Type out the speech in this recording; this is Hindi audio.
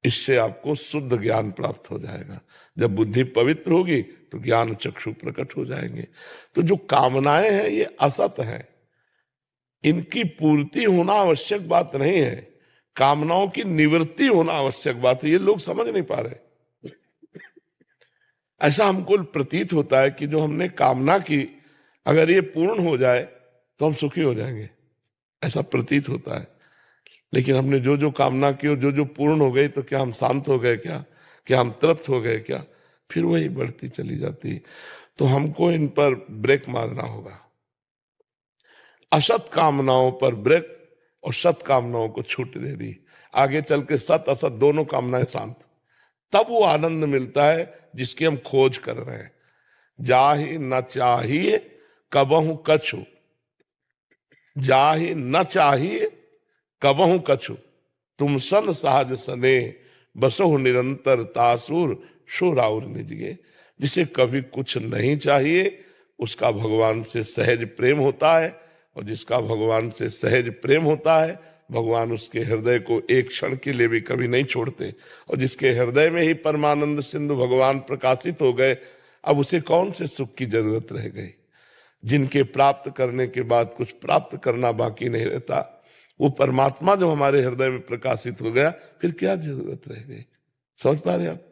इससे आपको शुद्ध ज्ञान प्राप्त हो जाएगा। जब बुद्धि पवित्र होगी तो ज्ञान चक्षु प्रकट हो जाएंगे। तो जो कामनाएं हैं ये असत हैं, इनकी पूर्ति होना आवश्यक बात नहीं है, कामनाओं की निवृत्ति होना आवश्यक बात है। ये लोग समझ नहीं पा रहे। ऐसा हमको प्रतीत होता है कि जो हमने कामना की, अगर ये पूर्ण हो जाए तो हम सुखी हो जाएंगे, ऐसा प्रतीत होता है। लेकिन हमने जो जो कामना की और जो जो पूर्ण हो गई, तो क्या हम शांत हो गए? क्या हम तृप्त हो गए? क्या फिर वही बढ़ती चली जाती। तो हमको इन पर ब्रेक मारना होगा। असत कामनाओं पर ब्रेक और सत कामनाओं को छूट दे दी। आगे चल के सत असत दोनों कामनाएं शांत, तब वो आनंद मिलता है जिसकी हम खोज कर रहे हैं। जाहि न चाहिए कबहु कछु, जाहि न चाहिए कबहु कछु, तुम सन सहज सने बसो निरंतर तासुर शोराउर निजगे। जिसे कभी कुछ नहीं चाहिए उसका भगवान से सहज प्रेम होता है, और जिसका भगवान से सहज प्रेम होता है भगवान उसके हृदय को एक क्षण के लिए भी कभी नहीं छोड़ते। और जिसके हृदय में ही परमानंद सिंधु भगवान प्रकाशित हो गए, अब उसे कौन से सुख की जरूरत रह गई? जिनके प्राप्त करने के बाद कुछ प्राप्त करना बाकी नहीं रहता, वो परमात्मा जो हमारे हृदय में प्रकाशित हो गया, फिर क्या जरूरत रह गई? समझ पा रहे आप?